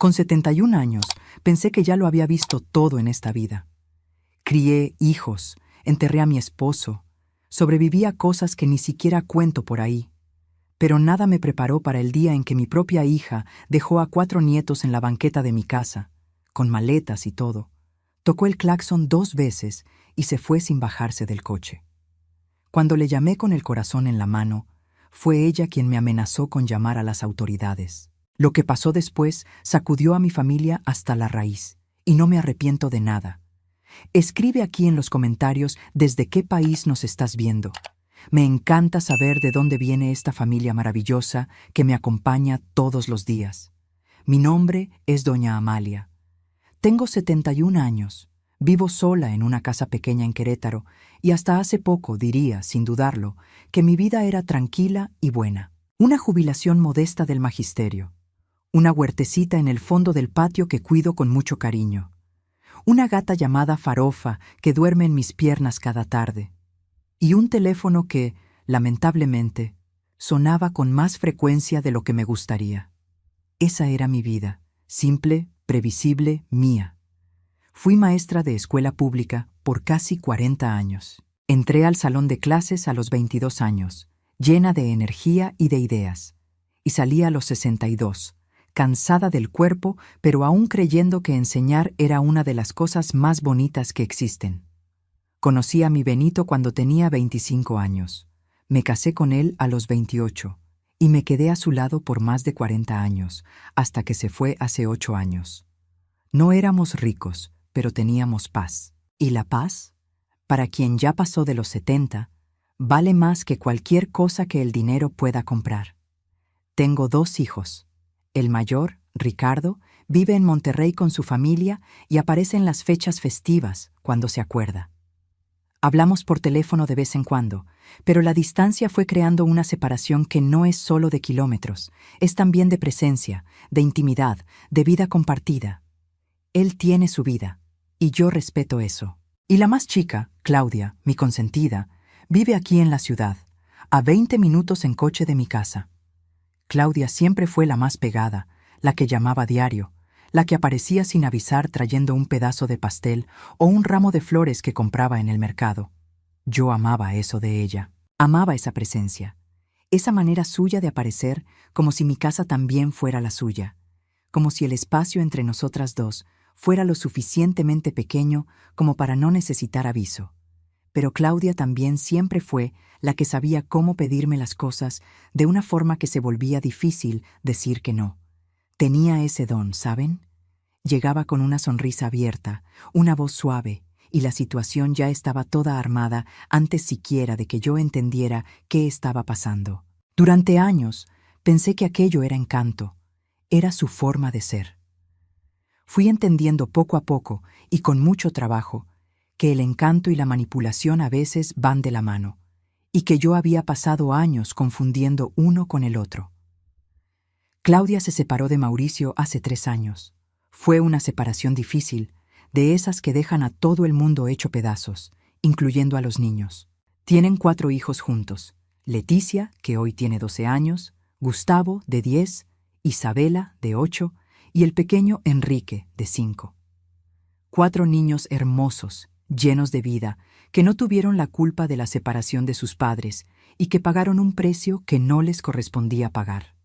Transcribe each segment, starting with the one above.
Con 71 años, pensé que ya lo había visto todo en esta vida. Crié hijos, enterré a mi esposo, sobreviví a cosas que ni siquiera cuento por ahí. Pero nada me preparó para el día en que mi propia hija dejó a 4 nietos en la banqueta de mi casa, con maletas y todo. Tocó el claxon 2 veces y se fue sin bajarse del coche. Cuando le llamé con el corazón en la mano, fue ella quien me amenazó con llamar a las autoridades. Lo que pasó después sacudió a mi familia hasta la raíz, y no me arrepiento de nada. Escribe aquí en los comentarios desde qué país nos estás viendo. Me encanta saber de dónde viene esta familia maravillosa que me acompaña todos los días. Mi nombre es Doña Amalia. Tengo 71 años, vivo sola en una casa pequeña en Querétaro y hasta hace poco diría, sin dudarlo, que mi vida era tranquila y buena. Una jubilación modesta del magisterio. Una huertecita en el fondo del patio que cuido con mucho cariño. Una gata llamada Farofa que duerme en mis piernas cada tarde. Y un teléfono que, lamentablemente, sonaba con más frecuencia de lo que me gustaría. Esa era mi vida, simple, previsible, mía. Fui maestra de escuela pública por casi 40 años. Entré al salón de clases a los 22 años, llena de energía y de ideas. Y salí a los 62, cansada del cuerpo, pero aún creyendo que enseñar era una de las cosas más bonitas que existen. Conocí a mi Benito cuando tenía 25 años. Me casé con él a los 28 y me quedé a su lado por más de 40 años, hasta que se fue hace 8 años. No éramos ricos, pero teníamos paz. ¿Y la paz? Para quien ya pasó de los 70, vale más que cualquier cosa que el dinero pueda comprar. Tengo 2 hijos. El mayor, Ricardo, vive en Monterrey con su familia y aparece en las fechas festivas, cuando se acuerda. Hablamos por teléfono de vez en cuando, pero la distancia fue creando una separación que no es solo de kilómetros, es también de presencia, de intimidad, de vida compartida. Él tiene su vida, y yo respeto eso. Y la más chica, Claudia, mi consentida, vive aquí en la ciudad, a 20 minutos en coche de mi casa. Claudia siempre fue la más pegada, la que llamaba diario, la que aparecía sin avisar trayendo un pedazo de pastel o un ramo de flores que compraba en el mercado. Yo amaba eso de ella, amaba esa presencia, esa manera suya de aparecer como si mi casa también fuera la suya, como si el espacio entre nosotras dos fuera lo suficientemente pequeño como para no necesitar aviso. Pero Claudia también siempre fue la que sabía cómo pedirme las cosas de una forma que se volvía difícil decir que no. Tenía ese don, ¿saben? Llegaba con una sonrisa abierta, una voz suave, y la situación ya estaba toda armada antes siquiera de que yo entendiera qué estaba pasando. Durante años pensé que aquello era encanto, era su forma de ser. Fui entendiendo poco a poco, y con mucho trabajo, que el encanto y la manipulación a veces van de la mano, y que yo había pasado años confundiendo uno con el otro. Claudia se separó de Mauricio hace 3 años. Fue una separación difícil, de esas que dejan a todo el mundo hecho pedazos, incluyendo a los niños. Tienen 4 hijos juntos: Leticia, que hoy tiene 12 años, Gustavo, de 10, Isabela, de 8, y el pequeño Enrique, de 5. 4 niños hermosos, llenos de vida, que no tuvieron la culpa de la separación de sus padres y que pagaron un precio que no les correspondía pagar.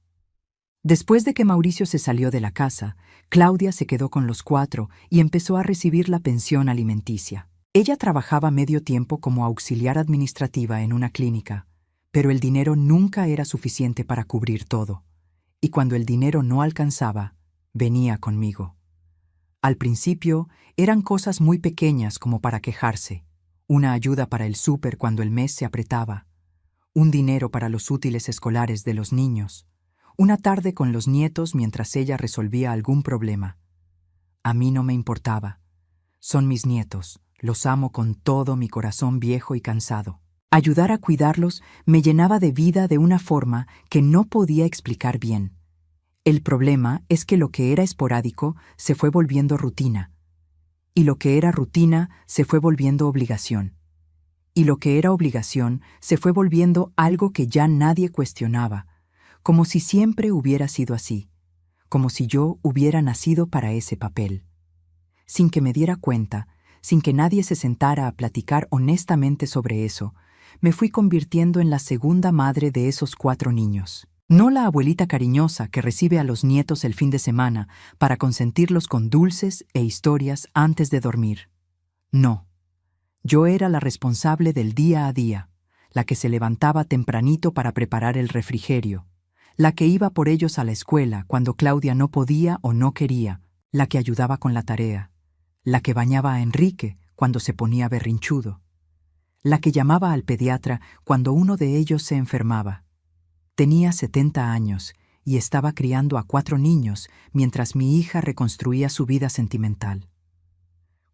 Después de que Mauricio se salió de la casa, Claudia se quedó con los 4 y empezó a recibir la pensión alimenticia. Ella trabajaba medio tiempo como auxiliar administrativa en una clínica, pero el dinero nunca era suficiente para cubrir todo, y cuando el dinero no alcanzaba, venía conmigo. Al principio eran cosas muy pequeñas como para quejarse: una ayuda para el súper cuando el mes se apretaba, un dinero para los útiles escolares de los niños, una tarde con los nietos mientras ella resolvía algún problema. A mí no me importaba. Son mis nietos, los amo con todo mi corazón viejo y cansado. Ayudar a cuidarlos me llenaba de vida de una forma que no podía explicar bien. El problema es que lo que era esporádico se fue volviendo rutina, y lo que era rutina se fue volviendo obligación, y lo que era obligación se fue volviendo algo que ya nadie cuestionaba, como si siempre hubiera sido así, como si yo hubiera nacido para ese papel. Sin que me diera cuenta, sin que nadie se sentara a platicar honestamente sobre eso, me fui convirtiendo en la segunda madre de esos 4 niños. No la abuelita cariñosa que recibe a los nietos el fin de semana para consentirlos con dulces e historias antes de dormir. No. Yo era la responsable del día a día, la que se levantaba tempranito para preparar el refrigerio, la que iba por ellos a la escuela cuando Claudia no podía o no quería, la que ayudaba con la tarea, la que bañaba a Enrique cuando se ponía berrinchudo, la que llamaba al pediatra cuando uno de ellos se enfermaba. Tenía 70 años y estaba criando a 4 niños mientras mi hija reconstruía su vida sentimental.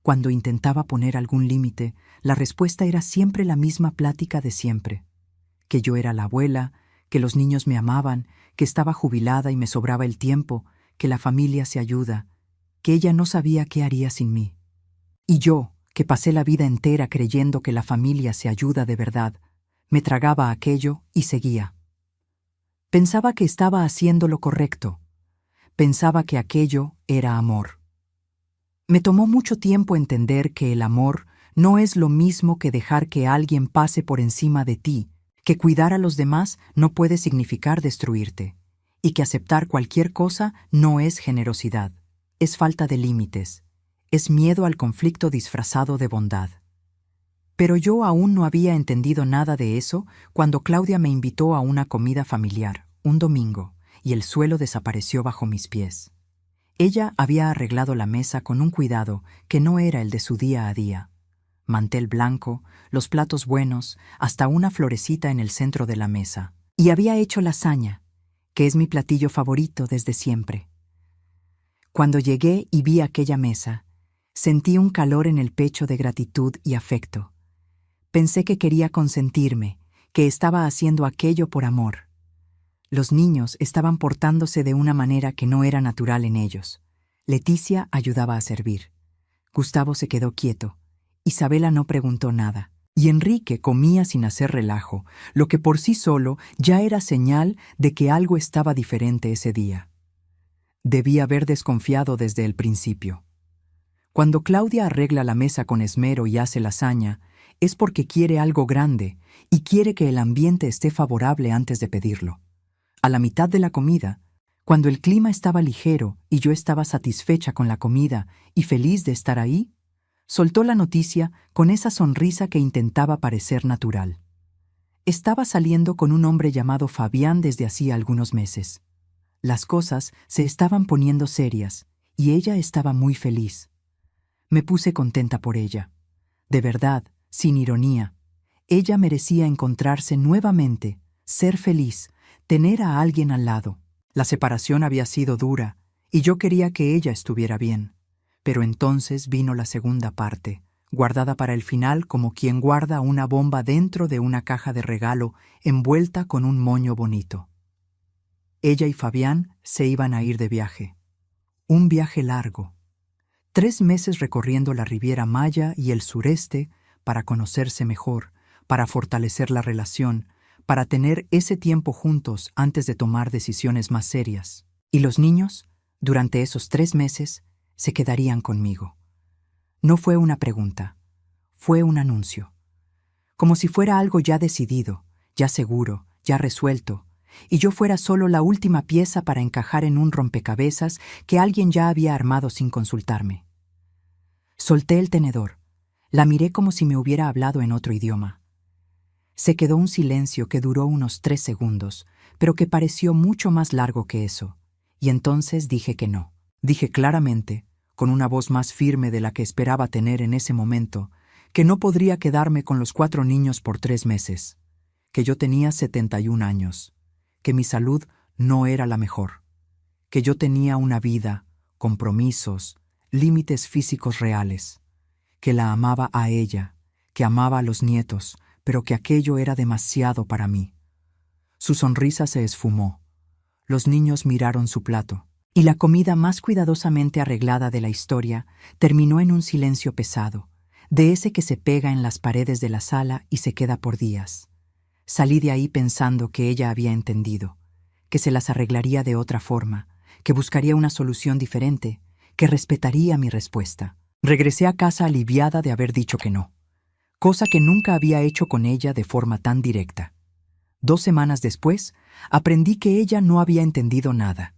Cuando intentaba poner algún límite, la respuesta era siempre la misma plática de siempre. Que yo era la abuela, que los niños me amaban, que estaba jubilada y me sobraba el tiempo, que la familia se ayuda, que ella no sabía qué haría sin mí. Y yo, que pasé la vida entera creyendo que la familia se ayuda de verdad, me tragaba aquello y seguía. Pensaba que estaba haciendo lo correcto. Pensaba que aquello era amor. Me tomó mucho tiempo entender que el amor no es lo mismo que dejar que alguien pase por encima de ti, que cuidar a los demás no puede significar destruirte, y que aceptar cualquier cosa no es generosidad, es falta de límites, es miedo al conflicto disfrazado de bondad. Pero yo aún no había entendido nada de eso cuando Claudia me invitó a una comida familiar, un domingo, y el suelo desapareció bajo mis pies. Ella había arreglado la mesa con un cuidado que no era el de su día a día. Mantel blanco, los platos buenos, hasta una florecita en el centro de la mesa. Y había hecho lasaña, que es mi platillo favorito desde siempre. Cuando llegué y vi aquella mesa, sentí un calor en el pecho de gratitud y afecto. Pensé que quería consentirme, que estaba haciendo aquello por amor. Los niños estaban portándose de una manera que no era natural en ellos. Leticia ayudaba a servir. Gustavo se quedó quieto. Isabela no preguntó nada. Y Enrique comía sin hacer relajo, lo que por sí solo ya era señal de que algo estaba diferente ese día. Debía haber desconfiado desde el principio. Cuando Claudia arregla la mesa con esmero y hace lasaña, es porque quiere algo grande y quiere que el ambiente esté favorable antes de pedirlo. A la mitad de la comida, cuando el clima estaba ligero y yo estaba satisfecha con la comida y feliz de estar ahí, soltó la noticia con esa sonrisa que intentaba parecer natural. Estaba saliendo con un hombre llamado Fabián desde hacía algunos meses. Las cosas se estaban poniendo serias y ella estaba muy feliz. Me puse contenta por ella. De verdad, sin ironía. Ella merecía encontrarse nuevamente, ser feliz, tener a alguien al lado. La separación había sido dura y yo quería que ella estuviera bien. Pero entonces vino la segunda parte, guardada para el final como quien guarda una bomba dentro de una caja de regalo envuelta con un moño bonito. Ella y Fabián se iban a ir de viaje. Un viaje largo. 3 meses recorriendo la Riviera Maya y el sureste para conocerse mejor, para fortalecer la relación, para tener ese tiempo juntos antes de tomar decisiones más serias. Y los niños, durante esos 3 meses, se quedarían conmigo. No fue una pregunta, fue un anuncio. Como si fuera algo ya decidido, ya seguro, ya resuelto, y yo fuera solo la última pieza para encajar en un rompecabezas que alguien ya había armado sin consultarme. Solté el tenedor, la miré como si me hubiera hablado en otro idioma. Se quedó un silencio que duró unos 3 segundos, pero que pareció mucho más largo que eso, y entonces dije que no. Dije claramente, con una voz más firme de la que esperaba tener en ese momento, que no podría quedarme con los 4 niños por 3 meses, que yo tenía 71 años, que mi salud no era la mejor, que yo tenía una vida, compromisos, límites físicos reales, que la amaba a ella, que amaba a los nietos, pero que aquello era demasiado para mí. Su sonrisa se esfumó. Los niños miraron su plato, y la comida más cuidadosamente arreglada de la historia terminó en un silencio pesado, de ese que se pega en las paredes de la sala y se queda por días. Salí de ahí pensando que ella había entendido, que se las arreglaría de otra forma, que buscaría una solución diferente, que respetaría mi respuesta. Regresé a casa aliviada de haber dicho que no, cosa que nunca había hecho con ella de forma tan directa. 2 semanas después, aprendí que ella no había entendido nada.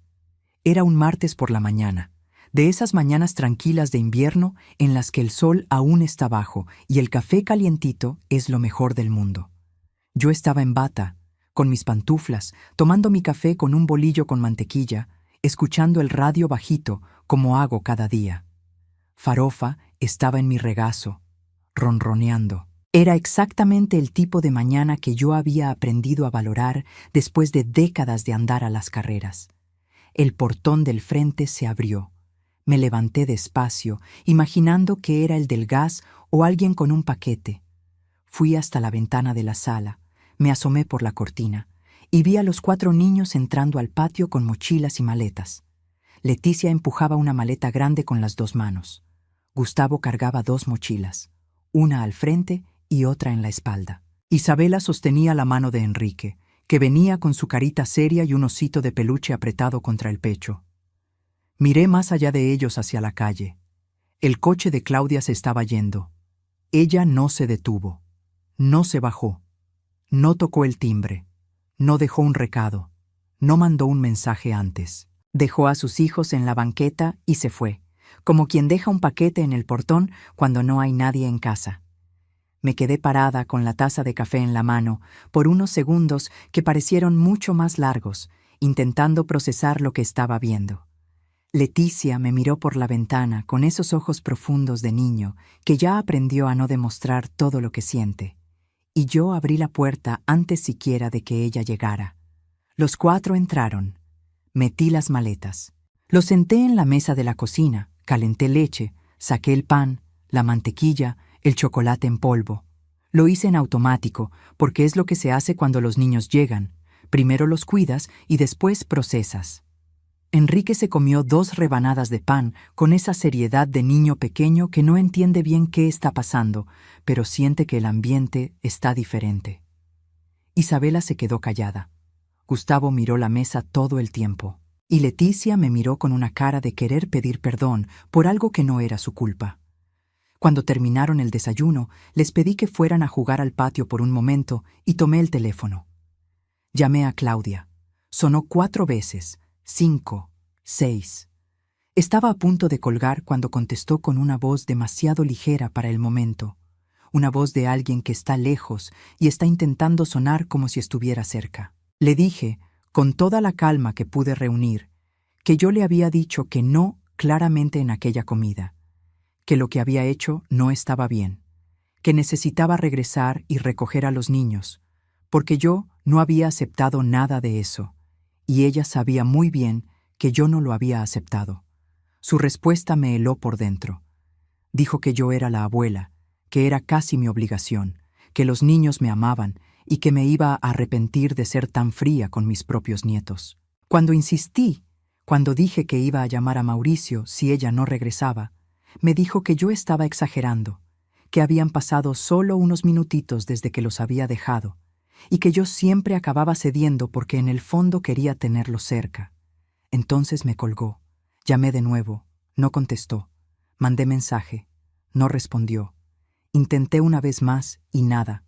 Era un martes por la mañana, de esas mañanas tranquilas de invierno en las que el sol aún está bajo y el café calientito es lo mejor del mundo. Yo estaba en bata, con mis pantuflas, tomando mi café con un bolillo con mantequilla, escuchando el radio bajito como hago cada día. Farofa estaba en mi regazo, ronroneando. Era exactamente el tipo de mañana que yo había aprendido a valorar después de décadas de andar a las carreras. El portón del frente se abrió. Me levanté despacio, imaginando que era el del gas o alguien con un paquete. Fui hasta la ventana de la sala, me asomé por la cortina y vi a los 4 niños entrando al patio con mochilas y maletas. Leticia empujaba una maleta grande con las 2 manos. Gustavo cargaba 2 mochilas, una al frente y otra en la espalda. Isabela sostenía la mano de Enrique, que venía con su carita seria y un osito de peluche apretado contra el pecho. Miré más allá de ellos hacia la calle. El coche de Claudia se estaba yendo. Ella no se detuvo, no se bajó, no tocó el timbre, no dejó un recado, no mandó un mensaje antes. Dejó a sus hijos en la banqueta y se fue, como quien deja un paquete en el portón cuando no hay nadie en casa. Me quedé parada con la taza de café en la mano por unos segundos que parecieron mucho más largos, intentando procesar lo que estaba viendo. Leticia me miró por la ventana con esos ojos profundos de niño que ya aprendió a no demostrar todo lo que siente. Y yo abrí la puerta antes siquiera de que ella llegara. Los 4 entraron. Metí las maletas. Los senté en la mesa de la cocina, calenté leche, saqué el pan, la mantequilla, el chocolate en polvo. Lo hice en automático, porque es lo que se hace cuando los niños llegan. Primero los cuidas y después procesas. Enrique se comió 2 rebanadas de pan con esa seriedad de niño pequeño que no entiende bien qué está pasando, pero siente que el ambiente está diferente. Isabela se quedó callada. Gustavo miró la mesa todo el tiempo, y Leticia me miró con una cara de querer pedir perdón por algo que no era su culpa. Cuando terminaron el desayuno, les pedí que fueran a jugar al patio por un momento y tomé el teléfono. Llamé a Claudia. Sonó 4 veces, 5, 6. Estaba a punto de colgar cuando contestó con una voz demasiado ligera para el momento, una voz de alguien que está lejos y está intentando sonar como si estuviera cerca. Le dije, con toda la calma que pude reunir, que yo le había dicho que no claramente en aquella comida, que lo que había hecho no estaba bien, que necesitaba regresar y recoger a los niños, porque yo no había aceptado nada de eso, y ella sabía muy bien que yo no lo había aceptado. Su respuesta me heló por dentro. Dijo que yo era la abuela, que era casi mi obligación, que los niños me amaban y que me iba a arrepentir de ser tan fría con mis propios nietos. Cuando insistí, cuando dije que iba a llamar a Mauricio si ella no regresaba, me dijo que yo estaba exagerando, que habían pasado solo unos minutitos desde que los había dejado, y que yo siempre acababa cediendo porque en el fondo quería tenerlos cerca. Entonces me colgó. Llamé de nuevo. No contestó. Mandé mensaje. No respondió. Intenté una vez más y nada.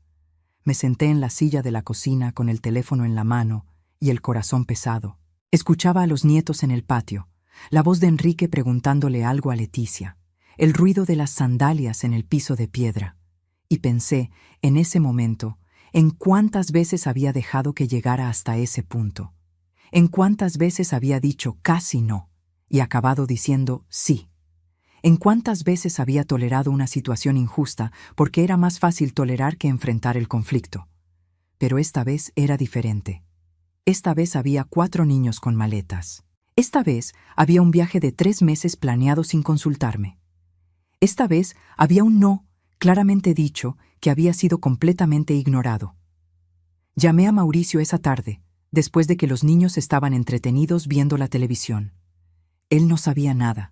Me senté en la silla de la cocina con el teléfono en la mano y el corazón pesado. Escuchaba a los nietos en el patio, la voz de Enrique preguntándole algo a Leticia, el ruido de las sandalias en el piso de piedra. Y pensé, en ese momento, en cuántas veces había dejado que llegara hasta ese punto. En cuántas veces había dicho casi no y acabado diciendo sí. En cuántas veces había tolerado una situación injusta porque era más fácil tolerar que enfrentar el conflicto. Pero esta vez era diferente. Esta vez había 4 niños con maletas. Esta vez había un viaje de 3 meses planeado sin consultarme. Esta vez había un no claramente dicho que había sido completamente ignorado. Llamé a Mauricio esa tarde, después de que los niños estaban entretenidos viendo la televisión. Él no sabía nada.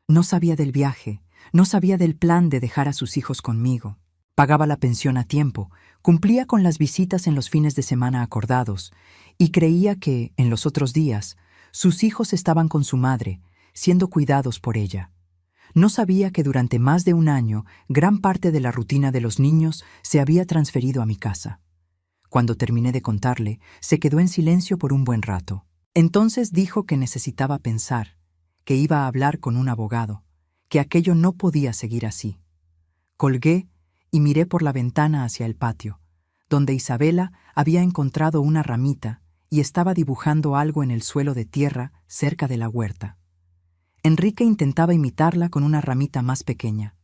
No sabía del viaje, no sabía del plan de dejar a sus hijos conmigo. Pagaba la pensión a tiempo, cumplía con las visitas en los fines de semana acordados, y creía que, en los otros días, Sus hijos estaban con su madre, siendo cuidados por ella. No sabía que durante más de un año, gran parte de la rutina de los niños se había transferido a mi casa. Cuando terminé de contarle, se quedó en silencio por un buen rato. Entonces dijo que necesitaba pensar, que iba a hablar con un abogado, que aquello no podía seguir así. Colgué y miré por la ventana hacia el patio, donde Isabela había encontrado una ramita y estaba dibujando algo en el suelo de tierra cerca de la huerta. Enrique intentaba imitarla con una ramita más pequeña.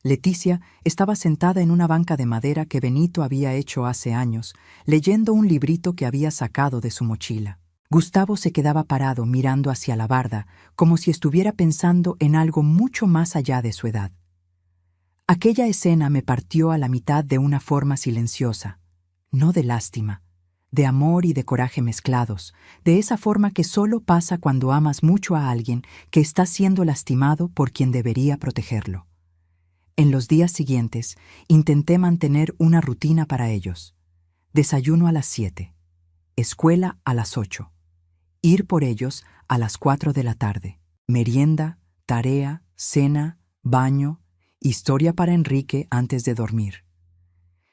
Leticia estaba sentada en una banca de madera que Benito había hecho hace años, leyendo un librito que había sacado de su mochila. Gustavo se quedaba parado mirando hacia la barda, como si estuviera pensando en algo mucho más allá de su edad. Aquella escena me partió a la mitad de una forma silenciosa, no de lástima, de amor y de coraje mezclados, de esa forma que solo pasa cuando amas mucho a alguien que está siendo lastimado por quien debería protegerlo. En los días siguientes, intenté mantener una rutina para ellos. Desayuno a las 7, escuela a las 8, ir por ellos a las 4 de la tarde, merienda, tarea, cena, baño, historia para Enrique antes de dormir.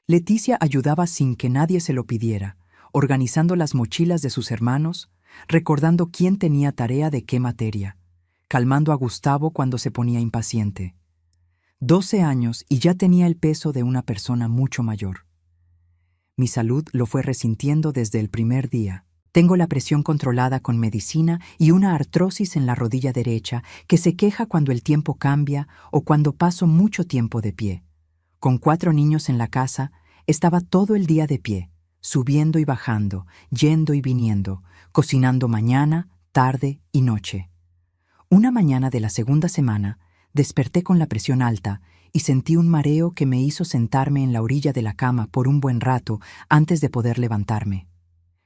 Leticia ayudaba sin que nadie se lo pidiera, organizando las mochilas de sus hermanos, recordando quién tenía tarea de qué materia, calmando a Gustavo cuando se ponía impaciente. 12 años y ya tenía el peso de una persona mucho mayor. Mi salud lo fue resintiendo desde el primer día. Tengo la presión controlada con medicina y una artrosis en la rodilla derecha que se queja cuando el tiempo cambia o cuando paso mucho tiempo de pie. Con 4 niños en la casa, estaba todo el día de pie, subiendo y bajando, yendo y viniendo, cocinando mañana, tarde y noche. Una mañana de la segunda semana, desperté con la presión alta y sentí un mareo que me hizo sentarme en la orilla de la cama por un buen rato antes de poder levantarme.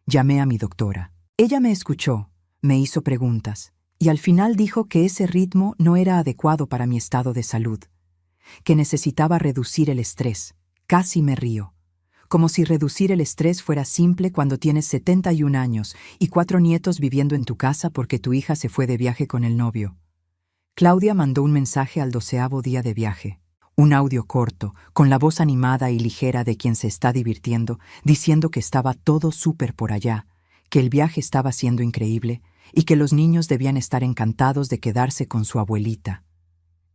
Llamé a mi doctora. Ella me escuchó, me hizo preguntas, y al final dijo que ese ritmo no era adecuado para mi estado de salud, que necesitaba reducir el estrés. Casi me río. Como si reducir el estrés fuera simple cuando tienes 71 años y 4 nietos viviendo en tu casa porque tu hija se fue de viaje con el novio. Claudia mandó un mensaje al 12º día de viaje. Un audio corto, con la voz animada y ligera de quien se está divirtiendo, diciendo que estaba todo súper por allá, que el viaje estaba siendo increíble y que los niños debían estar encantados de quedarse con su abuelita.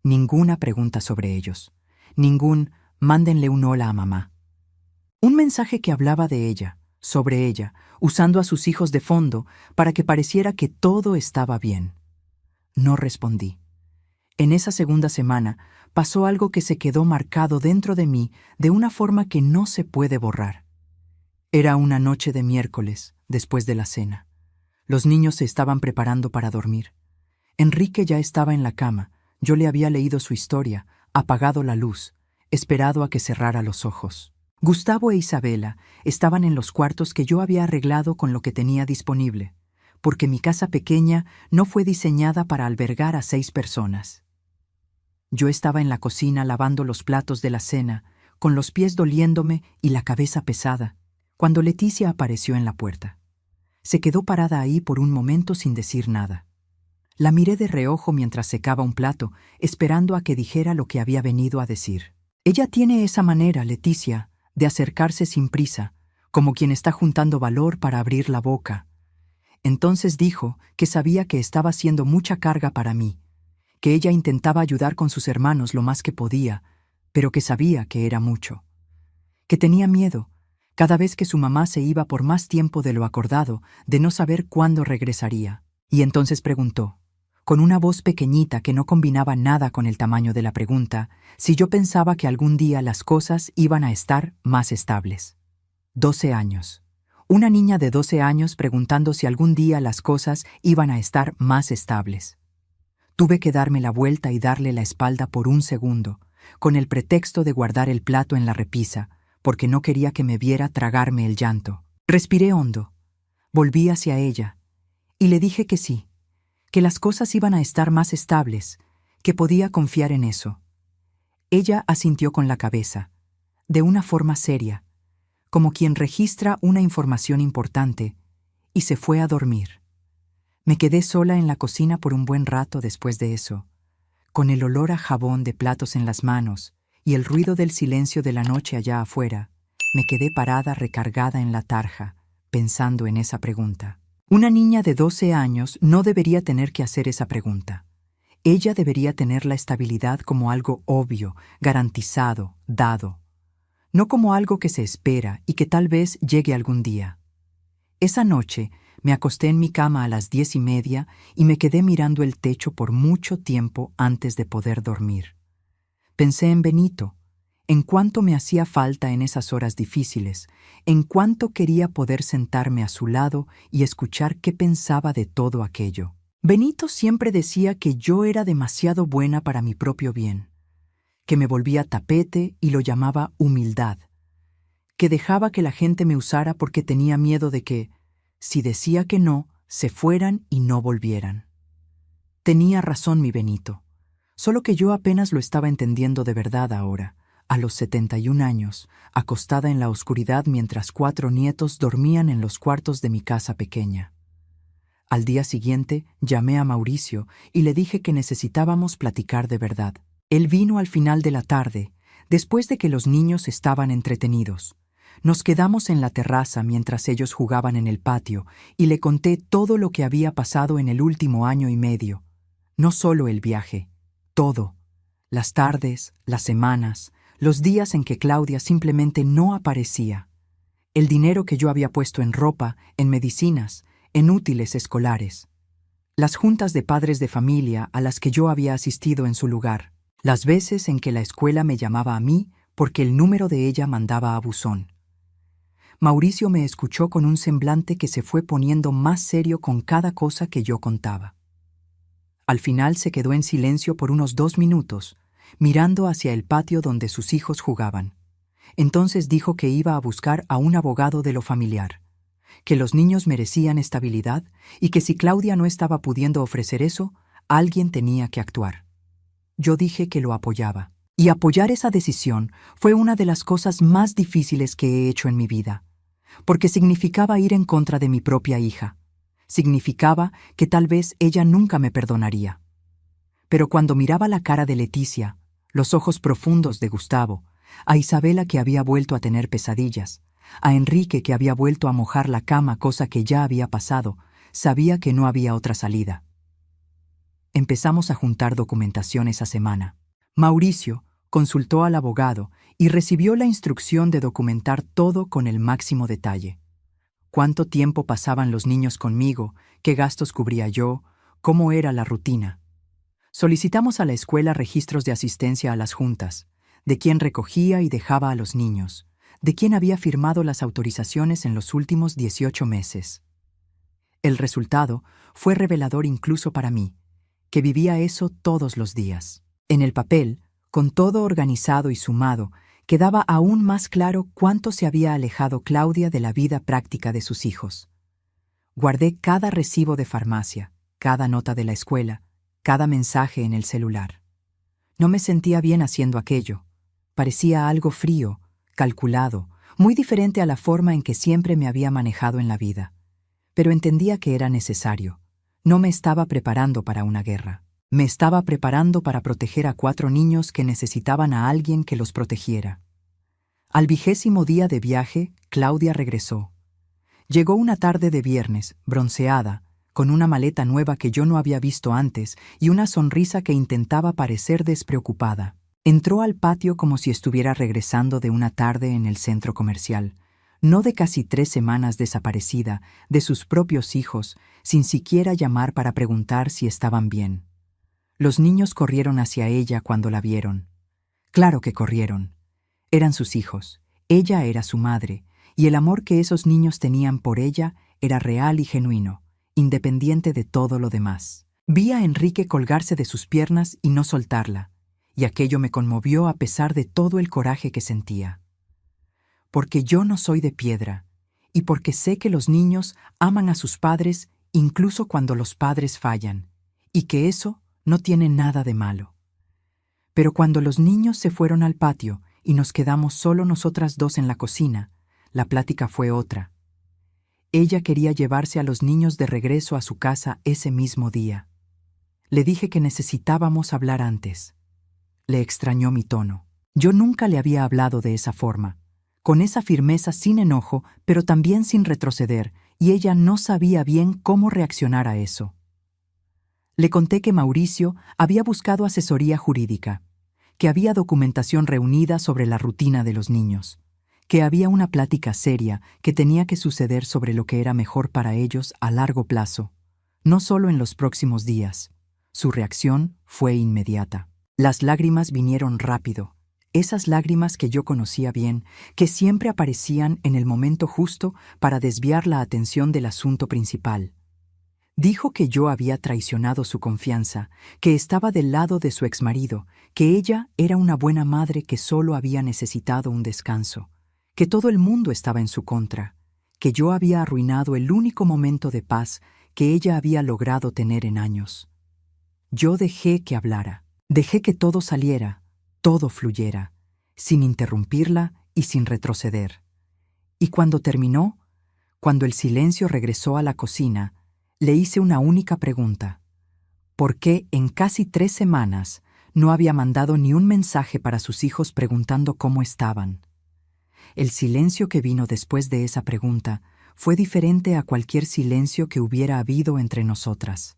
Ninguna pregunta sobre ellos. Ningún «mándenle un hola a mamá». Un mensaje que hablaba de ella, sobre ella, usando a sus hijos de fondo para que pareciera que todo estaba bien. No respondí. En esa segunda semana pasó algo que se quedó marcado dentro de mí de una forma que no se puede borrar. Era una noche de miércoles, después de la cena. Los niños se estaban preparando para dormir. Enrique ya estaba en la cama. Yo le había leído su historia, apagado la luz, esperado a que cerrara los ojos. Gustavo e Isabela estaban en los cuartos que yo había arreglado con lo que tenía disponible, porque mi casa pequeña no fue diseñada para albergar a 6 personas. Yo estaba en la cocina lavando los platos de la cena, con los pies doliéndome y la cabeza pesada, cuando Leticia apareció en la puerta. Se quedó parada ahí por un momento sin decir nada. La miré de reojo mientras secaba un plato, esperando a que dijera lo que había venido a decir. Ella tiene esa manera, Leticia, de acercarse sin prisa, como quien está juntando valor para abrir la boca. Entonces dijo que sabía que estaba siendo mucha carga para mí, que ella intentaba ayudar con sus hermanos lo más que podía, pero que sabía que era mucho. Que tenía miedo, cada vez que su mamá se iba por más tiempo de lo acordado, de no saber cuándo regresaría. Y entonces preguntó, con una voz pequeñita que no combinaba nada con el tamaño de la pregunta, si yo pensaba que algún día las cosas iban a estar más estables. 12 años. Una niña de 12 años preguntando si algún día las cosas iban a estar más estables. Tuve que darme la vuelta y darle la espalda por un segundo, con el pretexto de guardar el plato en la repisa, porque no quería que me viera tragarme el llanto. Respiré hondo, volví hacia ella, y le dije que sí, que las cosas iban a estar más estables, que podía confiar en eso. Ella asintió con la cabeza, de una forma seria, como quien registra una información importante, y se fue a dormir. Me quedé sola en la cocina por un buen rato después de eso, con el olor a jabón de platos en las manos y el ruido del silencio de la noche allá afuera. Me quedé parada recargada en la tarja, pensando en esa pregunta. Una niña de 12 años no debería tener que hacer esa pregunta. Ella debería tener la estabilidad como algo obvio, garantizado, dado, no como algo que se espera y que tal vez llegue algún día. Esa noche me acosté en mi cama a las 10:30 y me quedé mirando el techo por mucho tiempo antes de poder dormir. Pensé en Benito, en cuánto me hacía falta en esas horas difíciles, en cuánto quería poder sentarme a su lado y escuchar qué pensaba de todo aquello. Benito siempre decía que yo era demasiado buena para mi propio bien, que me volvía tapete y lo llamaba humildad, que dejaba que la gente me usara porque tenía miedo de que, si decía que no, se fueran y no volvieran. Tenía razón mi Benito, solo que yo apenas lo estaba entendiendo de verdad ahora, a los 71 años, acostada en la oscuridad mientras 4 nietos dormían en los cuartos de mi casa pequeña. Al día siguiente llamé a Mauricio y le dije que necesitábamos platicar de verdad. Él vino al final de la tarde, después de que los niños estaban entretenidos. Nos quedamos en la terraza mientras ellos jugaban en el patio y le conté todo lo que había pasado en el último año y medio. No solo el viaje, todo. Las tardes, las semanas, los días en que Claudia simplemente no aparecía. El dinero que yo había puesto en ropa, en medicinas, en útiles escolares. Las juntas de padres de familia a las que yo había asistido en su lugar. Las veces en que la escuela me llamaba a mí porque el número de ella mandaba a buzón. Mauricio me escuchó con un semblante que se fue poniendo más serio con cada cosa que yo contaba. Al final se quedó en silencio por unos 2 minutos, mirando hacia el patio donde sus hijos jugaban. Entonces dijo que iba a buscar a un abogado de lo familiar, que los niños merecían estabilidad y que si Claudia no estaba pudiendo ofrecer eso, alguien tenía que actuar. Yo dije que lo apoyaba, y apoyar esa decisión fue una de las cosas más difíciles que he hecho en mi vida, porque significaba ir en contra de mi propia hija. Significaba que tal vez ella nunca me perdonaría. Pero cuando miraba la cara de Leticia, los ojos profundos de Gustavo, a Isabela que había vuelto a tener pesadillas, a Enrique que había vuelto a mojar la cama, cosa que ya había pasado, sabía que no había otra salida. Empezamos a juntar documentación esa semana. Mauricio consultó al abogado y recibió la instrucción de documentar todo con el máximo detalle. Cuánto tiempo pasaban los niños conmigo, qué gastos cubría yo, cómo era la rutina. Solicitamos a la escuela registros de asistencia a las juntas, de quién recogía y dejaba a los niños, de quién había firmado las autorizaciones en los últimos 18 meses. El resultado fue revelador incluso para mí, que vivía eso todos los días. En el papel, con todo organizado y sumado, quedaba aún más claro cuánto se había alejado Claudia de la vida práctica de sus hijos. Guardé cada recibo de farmacia, cada nota de la escuela, cada mensaje en el celular. No me sentía bien haciendo aquello. Parecía algo frío, calculado, muy diferente a la forma en que siempre me había manejado en la vida. Pero entendía que era necesario. No me estaba preparando para una guerra. Me estaba preparando para proteger a 4 niños que necesitaban a alguien que los protegiera. Al 20º día de viaje, Claudia regresó. Llegó una tarde de viernes, bronceada, con una maleta nueva que yo no había visto antes y una sonrisa que intentaba parecer despreocupada. Entró al patio como si estuviera regresando de una tarde en el centro comercial, no de casi 3 semanas desaparecida, de sus propios hijos, sin siquiera llamar para preguntar si estaban bien. Los niños corrieron hacia ella cuando la vieron. Claro que corrieron. Eran sus hijos, ella era su madre, y el amor que esos niños tenían por ella era real y genuino, independiente de todo lo demás. Vi a Enrique colgarse de sus piernas y no soltarla, y aquello me conmovió a pesar de todo el coraje que sentía. Porque yo no soy de piedra, y porque sé que los niños aman a sus padres incluso cuando los padres fallan, y que eso no tiene nada de malo. Pero cuando los niños se fueron al patio y nos quedamos solo nosotras dos en la cocina, la plática fue otra. Ella quería llevarse a los niños de regreso a su casa ese mismo día. Le dije que necesitábamos hablar antes. Le extrañó mi tono. Yo nunca le había hablado de esa forma, con esa firmeza sin enojo, pero también sin retroceder, y ella no sabía bien cómo reaccionar a eso. Le conté que Mauricio había buscado asesoría jurídica, que había documentación reunida sobre la rutina de los niños, que había una plática seria que tenía que suceder sobre lo que era mejor para ellos a largo plazo, no solo en los próximos días. Su reacción fue inmediata. Las lágrimas vinieron rápido, esas lágrimas que yo conocía bien, que siempre aparecían en el momento justo para desviar la atención del asunto principal. Dijo que yo había traicionado su confianza, que estaba del lado de su exmarido, que ella era una buena madre que solo había necesitado un descanso, que todo el mundo estaba en su contra, que yo había arruinado el único momento de paz que ella había logrado tener en años. Yo dejé que hablara, dejé que todo saliera, todo fluyera, sin interrumpirla y sin retroceder. Y cuando terminó, cuando el silencio regresó a la cocina, le hice una única pregunta. ¿Por qué en casi 3 semanas no había mandado ni un mensaje para sus hijos preguntando cómo estaban? El silencio que vino después de esa pregunta fue diferente a cualquier silencio que hubiera habido entre nosotras.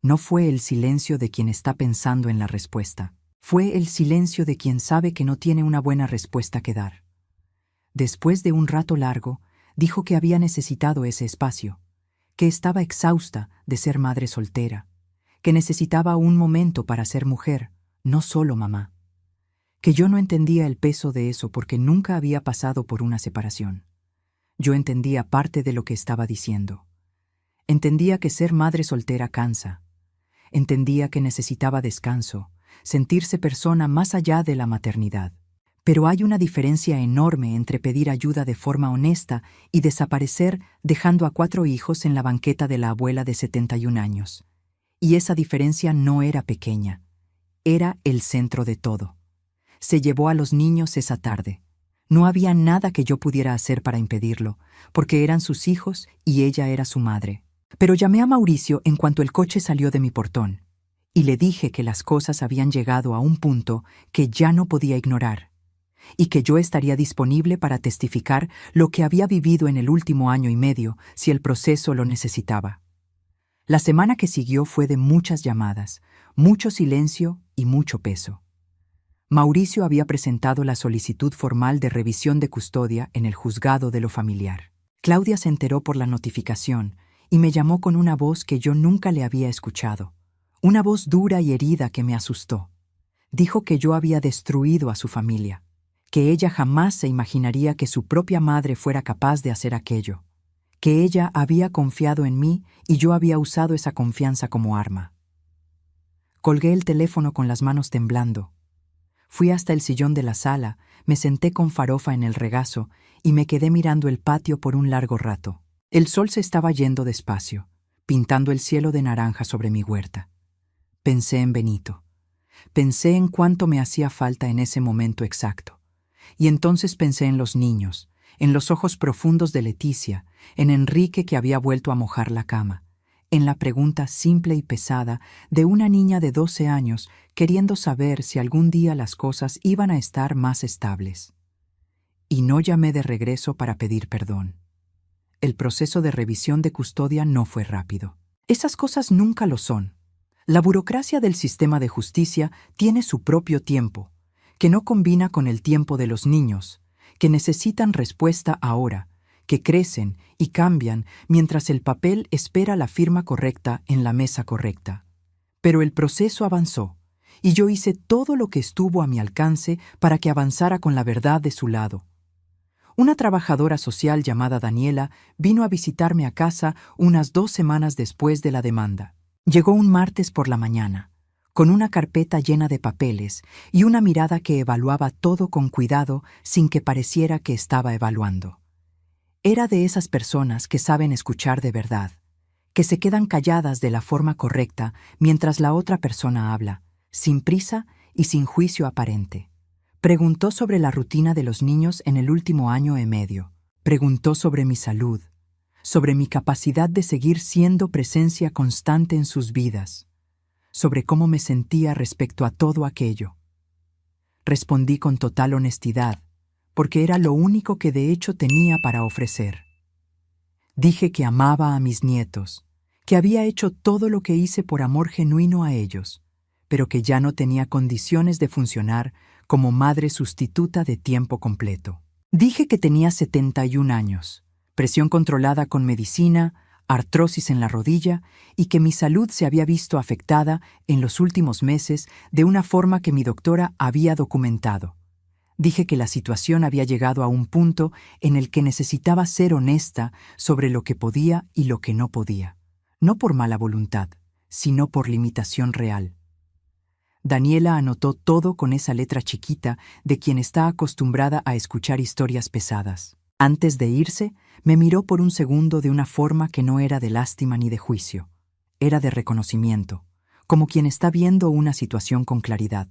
No fue el silencio de quien está pensando en la respuesta. Fue el silencio de quien sabe que no tiene una buena respuesta que dar. Después de un rato largo, dijo que había necesitado ese espacio, que estaba exhausta de ser madre soltera, que necesitaba un momento para ser mujer, no solo mamá. Que yo no entendía el peso de eso porque nunca había pasado por una separación. Yo entendía parte de lo que estaba diciendo. Entendía que ser madre soltera cansa. Entendía que necesitaba descanso, sentirse persona más allá de la maternidad. Pero hay una diferencia enorme entre pedir ayuda de forma honesta y desaparecer dejando a 4 hijos en la banqueta de la abuela de 71 años. Y esa diferencia no era pequeña. Era el centro de todo. Se llevó a los niños esa tarde. No había nada que yo pudiera hacer para impedirlo, porque eran sus hijos y ella era su madre. Pero llamé a Mauricio en cuanto el coche salió de mi portón, y le dije que las cosas habían llegado a un punto que ya no podía ignorar, y que yo estaría disponible para testificar lo que había vivido en el último año y medio si el proceso lo necesitaba. La semana que siguió fue de muchas llamadas, mucho silencio y mucho peso. Mauricio había presentado la solicitud formal de revisión de custodia en el juzgado de lo familiar. Claudia se enteró por la notificación y me llamó con una voz que yo nunca le había escuchado, una voz dura y herida que me asustó. Dijo que yo había destruido a su familia, que ella jamás se imaginaría que su propia madre fuera capaz de hacer aquello, que ella había confiado en mí y yo había usado esa confianza como arma. Colgué el teléfono con las manos temblando. Fui hasta el sillón de la sala, me senté con Farofa en el regazo y me quedé mirando el patio por un largo rato. El sol se estaba yendo despacio, pintando el cielo de naranja sobre mi huerta. Pensé en Benito. Pensé en cuánto me hacía falta en ese momento exacto. Y entonces pensé en los niños, en los ojos profundos de Leticia, en Enrique que había vuelto a mojar la cama, en la pregunta simple y pesada de una niña de 12 años queriendo saber si algún día las cosas iban a estar más estables. Y no llamé de regreso para pedir perdón. El proceso de revisión de custodia no fue rápido. Esas cosas nunca lo son. La burocracia del sistema de justicia tiene su propio tiempo, que no combina con el tiempo de los niños, que necesitan respuesta ahora, que crecen y cambian mientras el papel espera la firma correcta en la mesa correcta. Pero el proceso avanzó, y yo hice todo lo que estuvo a mi alcance para que avanzara con la verdad de su lado. Una trabajadora social llamada Daniela vino a visitarme a casa unas 2 semanas después de la demanda. Llegó un martes por la mañana, con una carpeta llena de papeles y una mirada que evaluaba todo con cuidado sin que pareciera que estaba evaluando. Era de esas personas que saben escuchar de verdad, que se quedan calladas de la forma correcta mientras la otra persona habla, sin prisa y sin juicio aparente. Preguntó sobre la rutina de los niños en el último año y medio. Preguntó sobre mi salud. sobre mi capacidad de seguir siendo presencia constante en sus vidas, sobre cómo me sentía respecto a todo aquello. Respondí con total honestidad, porque era lo único que de hecho tenía para ofrecer. Dije que amaba a mis nietos, que había hecho todo lo que hice por amor genuino a ellos, pero que ya no tenía condiciones de funcionar como madre sustituta de tiempo completo. Dije que tenía 71 años, presión controlada con medicina, artrosis en la rodilla y que mi salud se había visto afectada en los últimos meses de una forma que mi doctora había documentado. Dije que la situación había llegado a un punto en el que necesitaba ser honesta sobre lo que podía y lo que no podía, no por mala voluntad, sino por limitación real. Daniela anotó todo con esa letra chiquita de quien está acostumbrada a escuchar historias pesadas. Antes de irse, me miró por un segundo de una forma que no era de lástima ni de juicio. Era de reconocimiento, como quien está viendo una situación con claridad.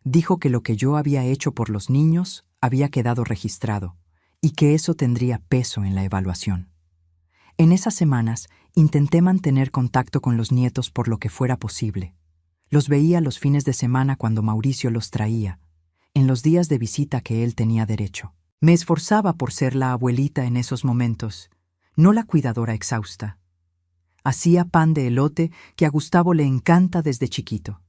Dijo que lo que yo había hecho por los niños había quedado registrado y que eso tendría peso en la evaluación. En esas semanas intenté mantener contacto con los nietos por lo que fuera posible. Los veía los fines de semana cuando Mauricio los traía, en los días de visita que él tenía derecho. Me esforzaba por ser la abuelita en esos momentos, no la cuidadora exhausta. Hacía pan de elote que a Gustavo le encanta desde chiquito.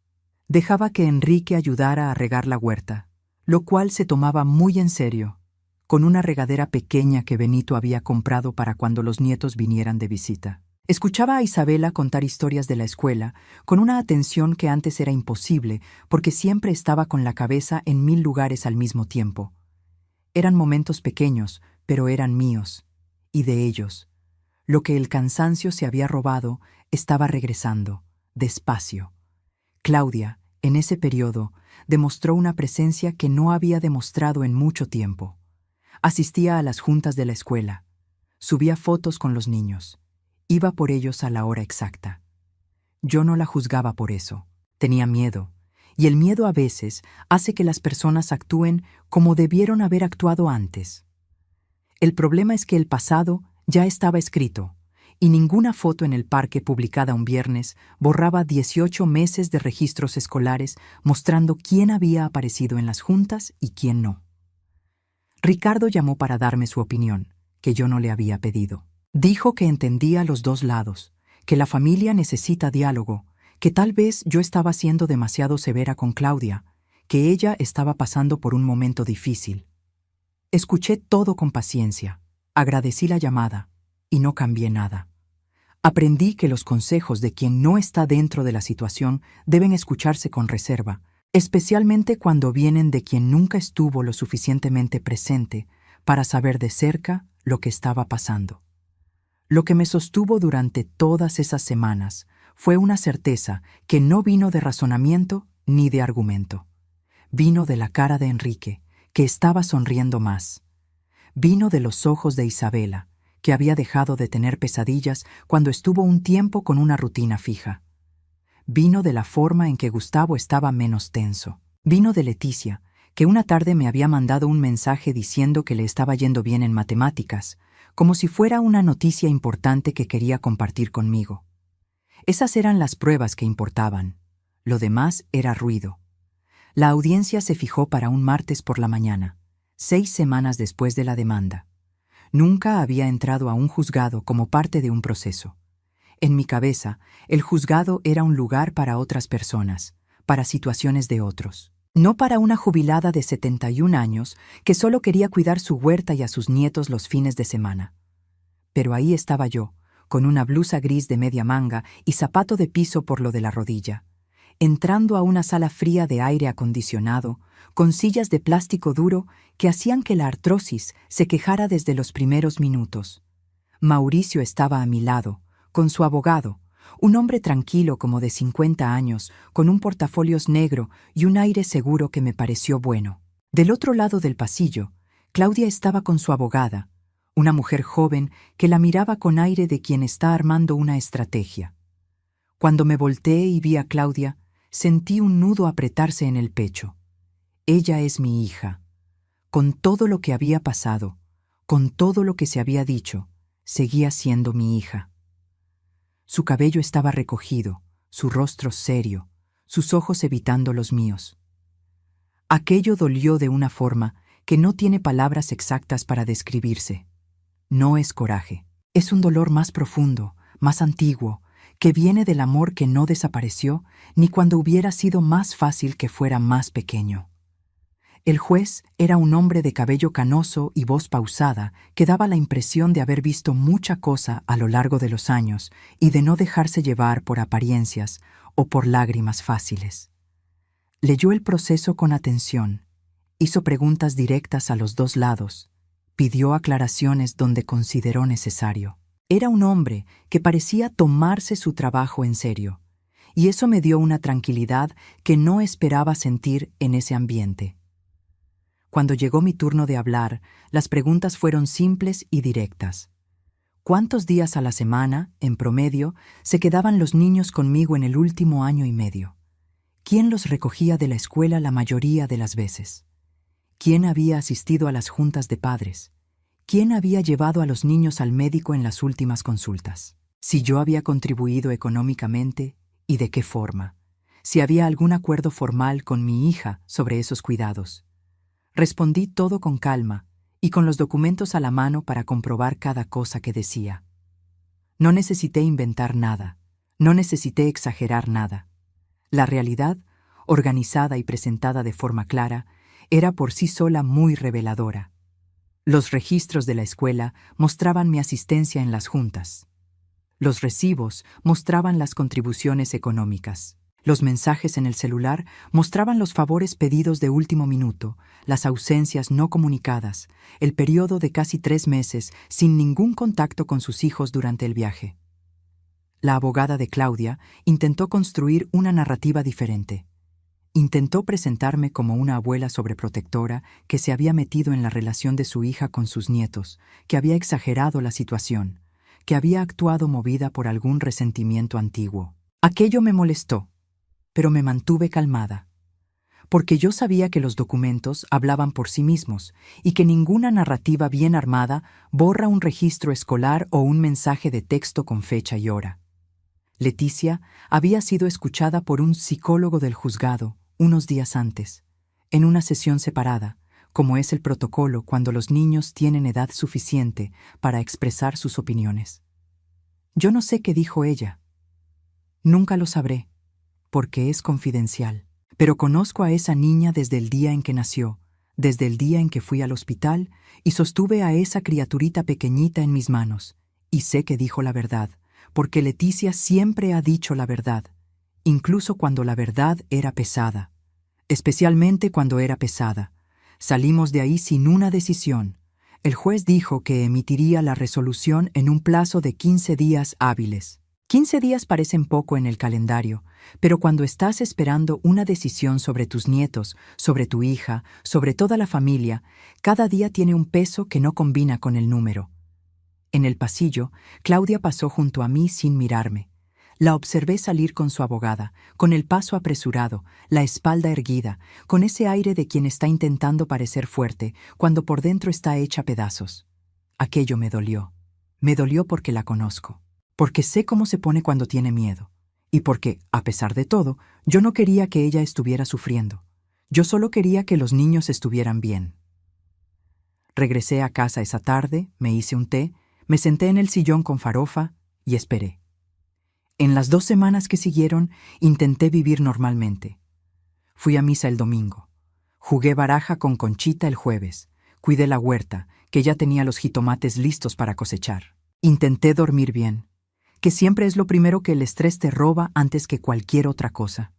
Dejaba que Enrique ayudara a regar la huerta, lo cual se tomaba muy en serio, con una regadera pequeña que Benito había comprado para cuando los nietos vinieran de visita. Escuchaba a Isabela contar historias de la escuela con una atención que antes era imposible porque siempre estaba con la cabeza en 1000 lugares al mismo tiempo. Eran momentos pequeños, pero eran míos, y de ellos. Lo que el cansancio se había robado estaba regresando, despacio. Claudia, en ese periodo, demostró una presencia que no había demostrado en mucho tiempo. Asistía a las juntas de la escuela, subía fotos con los niños, iba por ellos a la hora exacta. Yo no la juzgaba por eso, tenía miedo, y el miedo a veces hace que las personas actúen como debieron haber actuado antes. El problema es que el pasado ya estaba escrito, y ninguna foto en el parque publicada un viernes borraba 18 meses de registros escolares mostrando quién había aparecido en las juntas y quién no. Ricardo llamó para darme su opinión, que yo no le había pedido. Dijo que entendía los dos lados, que la familia necesita diálogo, que tal vez yo estaba siendo demasiado severa con Claudia, que ella estaba pasando por un momento difícil. Escuché todo con paciencia, agradecí la llamada y no cambié nada. Aprendí que los consejos de quien no está dentro de la situación deben escucharse con reserva, especialmente cuando vienen de quien nunca estuvo lo suficientemente presente para saber de cerca lo que estaba pasando. Lo que me sostuvo durante todas esas semanas fue una certeza que no vino de razonamiento ni de argumento. Vino de la cara de Enrique, que estaba sonriendo más. Vino de los ojos de Isabela, que había dejado de tener pesadillas cuando estuvo un tiempo con una rutina fija. Vino de la forma en que Gustavo estaba menos tenso. Vino de Leticia, que una tarde me había mandado un mensaje diciendo que le estaba yendo bien en matemáticas, como si fuera una noticia importante que quería compartir conmigo. Esas eran las pruebas que importaban. Lo demás era ruido. La audiencia se fijó para un martes por la mañana, 6 semanas después de la demanda. Nunca había entrado a un juzgado como parte de un proceso. En mi cabeza, el juzgado era un lugar para otras personas, para situaciones de otros. No para una jubilada de 71 años que solo quería cuidar su huerta y a sus nietos los fines de semana. Pero ahí estaba yo, con una blusa gris de media manga y zapato de piso por lo de la rodilla, entrando a una sala fría de aire acondicionado, con sillas de plástico duro que hacían que la artrosis se quejara desde los primeros minutos. Mauricio estaba a mi lado, con su abogado, un hombre tranquilo como de 50 años, con un portafolios negro y un aire seguro que me pareció bueno. Del otro lado del pasillo, Claudia estaba con su abogada, una mujer joven que la miraba con aire de quien está armando una estrategia. Cuando me volteé y vi a Claudia, sentí un nudo apretarse en el pecho. Ella es mi hija. Con todo lo que había pasado, con todo lo que se había dicho, seguía siendo mi hija. Su cabello estaba recogido, su rostro serio, sus ojos evitando los míos. Aquello dolió de una forma que no tiene palabras exactas para describirse. No es coraje, es un dolor más profundo, más antiguo, que viene del amor que no desapareció ni cuando hubiera sido más fácil que fuera más pequeño. El juez era un hombre de cabello canoso y voz pausada que daba la impresión de haber visto mucha cosa a lo largo de los años y de no dejarse llevar por apariencias o por lágrimas fáciles. Leyó el proceso con atención, hizo preguntas directas a los dos lados, pidió aclaraciones donde consideró necesario. Era un hombre que parecía tomarse su trabajo en serio, y eso me dio una tranquilidad que no esperaba sentir en ese ambiente. Cuando llegó mi turno de hablar, las preguntas fueron simples y directas. ¿Cuántos días a la semana, en promedio, se quedaban los niños conmigo en el último año y medio? ¿Quién los recogía de la escuela la mayoría de las veces? ¿Quién había asistido a las juntas de padres? ¿Quién había llevado a los niños al médico en las últimas consultas? Si yo había contribuido económicamente, ¿y de qué forma? Si había algún acuerdo formal con mi hija sobre esos cuidados. Respondí todo con calma y con los documentos a la mano para comprobar cada cosa que decía. No necesité inventar nada, no necesité exagerar nada. La realidad, organizada y presentada de forma clara, era por sí sola muy reveladora. Los registros de la escuela mostraban mi asistencia en las juntas. Los recibos mostraban las contribuciones económicas. Los mensajes en el celular mostraban los favores pedidos de último minuto, las ausencias no comunicadas, el periodo de casi 3 meses sin ningún contacto con sus hijos durante el viaje. La abogada de Claudia intentó construir una narrativa diferente. Intentó presentarme como una abuela sobreprotectora que se había metido en la relación de su hija con sus nietos, que había exagerado la situación, que había actuado movida por algún resentimiento antiguo. Aquello me molestó, pero me mantuve calmada, porque yo sabía que los documentos hablaban por sí mismos y que ninguna narrativa bien armada borra un registro escolar o un mensaje de texto con fecha y hora. Leticia había sido escuchada por un psicólogo del juzgado unos días antes, en una sesión separada, como es el protocolo cuando los niños tienen edad suficiente para expresar sus opiniones. Yo no sé qué dijo ella. Nunca lo sabré, porque es confidencial. Pero conozco a esa niña desde el día en que nació, desde el día en que fui al hospital y sostuve a esa criaturita pequeñita en mis manos, y sé que dijo la verdad, porque Leticia siempre ha dicho la verdad, incluso cuando la verdad era pesada, especialmente cuando era pesada. Salimos de ahí sin una decisión. El juez dijo que emitiría la resolución en un plazo de 15 días hábiles. 15 días parecen poco en el calendario, pero cuando estás esperando una decisión sobre tus nietos, sobre tu hija, sobre toda la familia, cada día tiene un peso que no combina con el número. En el pasillo, Claudia pasó junto a mí sin mirarme. La observé salir con su abogada, con el paso apresurado, la espalda erguida, con ese aire de quien está intentando parecer fuerte, cuando por dentro está hecha pedazos. Aquello me dolió. Me dolió porque la conozco, porque sé cómo se pone cuando tiene miedo, y porque, a pesar de todo, yo no quería que ella estuviera sufriendo. Yo solo quería que los niños estuvieran bien. Regresé a casa esa tarde, me hice un té, me senté en el sillón con farofa y esperé. En las 2 semanas que siguieron, intenté vivir normalmente. Fui a misa el domingo. Jugué baraja con Conchita el jueves. Cuidé la huerta, que ya tenía los jitomates listos para cosechar. Intenté dormir bien, que siempre es lo primero que el estrés te roba antes que cualquier otra cosa.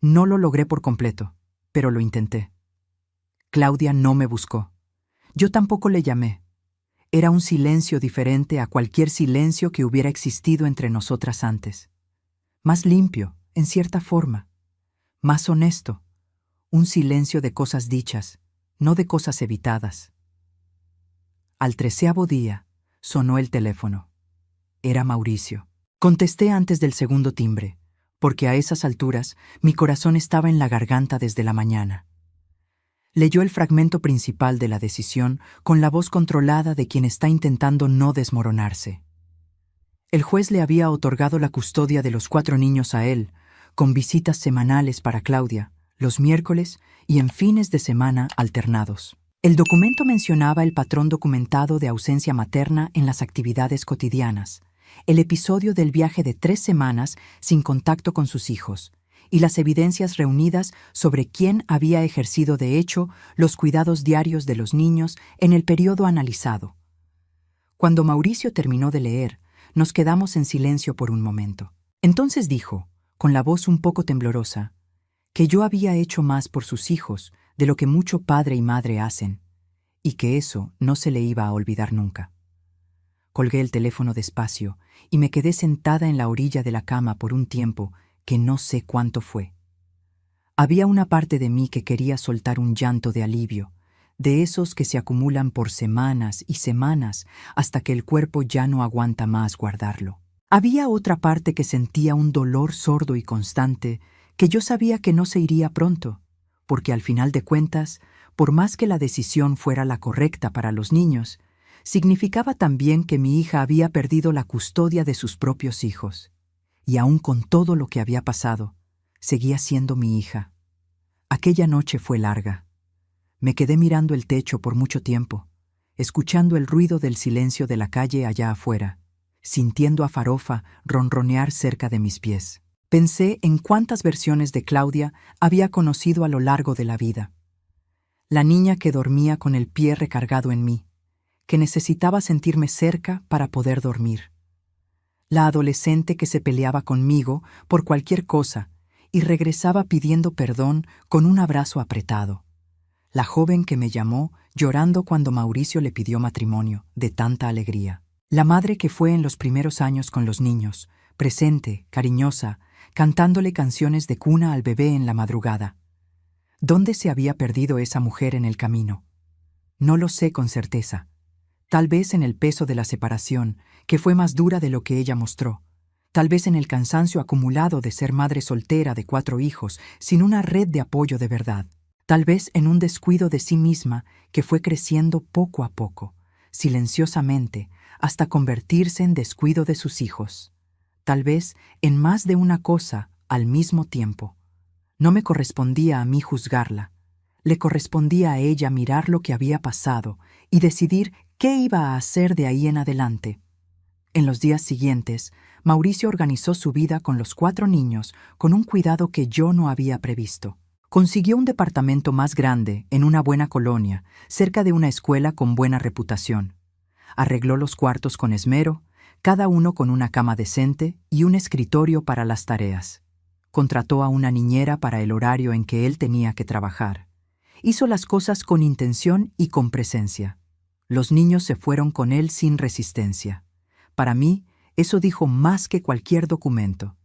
No lo logré por completo, pero lo intenté. Claudia no me buscó. Yo tampoco le llamé. Era un silencio diferente a cualquier silencio que hubiera existido entre nosotras antes. Más limpio, en cierta forma. Más honesto. Un silencio de cosas dichas, no de cosas evitadas. Al 13º día, sonó el teléfono. Era Mauricio. Contesté antes del segundo timbre, porque a esas alturas mi corazón estaba en la garganta desde la mañana. Leyó el fragmento principal de la decisión con la voz controlada de quien está intentando no desmoronarse. El juez le había otorgado la custodia de los 4 niños a él, con visitas semanales para Claudia, los miércoles y en fines de semana alternados. El documento mencionaba el patrón documentado de ausencia materna en las actividades cotidianas, el episodio del viaje de 3 semanas sin contacto con sus hijos, y las evidencias reunidas sobre quién había ejercido de hecho los cuidados diarios de los niños en el periodo analizado. Cuando Mauricio terminó de leer, nos quedamos en silencio por un momento. Entonces dijo, con la voz un poco temblorosa, que yo había hecho más por sus hijos de lo que mucho padre y madre hacen, y que eso no se le iba a olvidar nunca. Colgué el teléfono despacio y me quedé sentada en la orilla de la cama por un tiempo que no sé cuánto fue. Había una parte de mí que quería soltar un llanto de alivio, de esos que se acumulan por semanas y semanas hasta que el cuerpo ya no aguanta más guardarlo. Había otra parte que sentía un dolor sordo y constante que yo sabía que no se iría pronto, porque al final de cuentas, por más que la decisión fuera la correcta para los niños, significaba también que mi hija había perdido la custodia de sus propios hijos. Y aún con todo lo que había pasado, seguía siendo mi hija. Aquella noche fue larga. Me quedé mirando el techo por mucho tiempo, escuchando el ruido del silencio de la calle allá afuera, sintiendo a Farofa ronronear cerca de mis pies. Pensé en cuántas versiones de Claudia había conocido a lo largo de la vida. La niña que dormía con el pie recargado en mí, que necesitaba sentirme cerca para poder dormir. La adolescente que se peleaba conmigo por cualquier cosa y regresaba pidiendo perdón con un abrazo apretado. La joven que me llamó llorando cuando Mauricio le pidió matrimonio, de tanta alegría. La madre que fue en los primeros años con los niños, presente, cariñosa, cantándole canciones de cuna al bebé en la madrugada. ¿Dónde se había perdido esa mujer en el camino? No lo sé con certeza. Tal vez en el peso de la separación, que fue más dura de lo que ella mostró. Tal vez en el cansancio acumulado de ser madre soltera de 4 hijos, sin una red de apoyo de verdad. Tal vez en un descuido de sí misma que fue creciendo poco a poco, silenciosamente, hasta convertirse en descuido de sus hijos. Tal vez en más de una cosa al mismo tiempo. No me correspondía a mí juzgarla. Le correspondía a ella mirar lo que había pasado y decidir qué iba a hacer de ahí en adelante. En los días siguientes, Mauricio organizó su vida con los 4 niños con un cuidado que yo no había previsto. Consiguió un departamento más grande en una buena colonia, cerca de una escuela con buena reputación. Arregló los cuartos con esmero, cada uno con una cama decente y un escritorio para las tareas. Contrató a una niñera para el horario en que él tenía que trabajar. Hizo las cosas con intención y con presencia. Los niños se fueron con él sin resistencia. Para mí, eso dijo más que cualquier documento.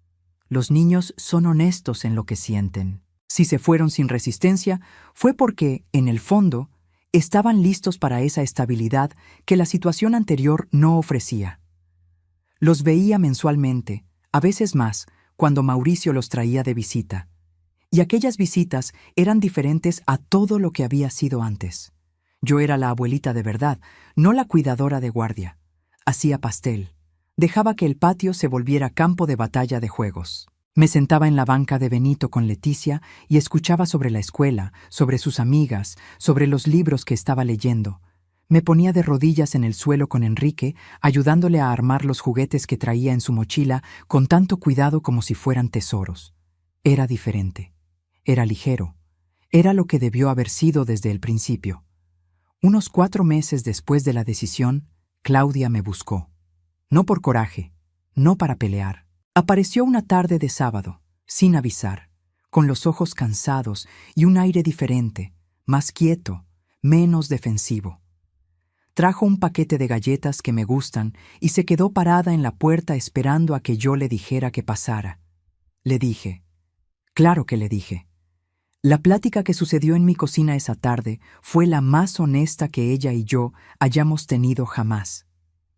Los niños son honestos en lo que sienten. Si se fueron sin resistencia, fue porque, en el fondo, estaban listos para esa estabilidad que la situación anterior no ofrecía. Los veía mensualmente, a veces más, cuando Mauricio los traía de visita. Y aquellas visitas eran diferentes a todo lo que había sido antes. Yo era la abuelita de verdad, no la cuidadora de guardia. Hacía pastel. Dejaba que el patio se volviera campo de batalla de juegos. Me sentaba en la banca de Benito con Leticia y escuchaba sobre la escuela, sobre sus amigas, sobre los libros que estaba leyendo. Me ponía de rodillas en el suelo con Enrique, ayudándole a armar los juguetes que traía en su mochila con tanto cuidado como si fueran tesoros. Era diferente. Era ligero. Era lo que debió haber sido desde el principio. Unos 4 meses después de la decisión, Claudia me buscó. No por coraje, no para pelear. Apareció una tarde de sábado, sin avisar, con los ojos cansados y un aire diferente, más quieto, menos defensivo. Trajo un paquete de galletas que me gustan y se quedó parada en la puerta esperando a que yo le dijera que pasara. Le dije. Claro que le dije. La plática que sucedió en mi cocina esa tarde fue la más honesta que ella y yo hayamos tenido jamás.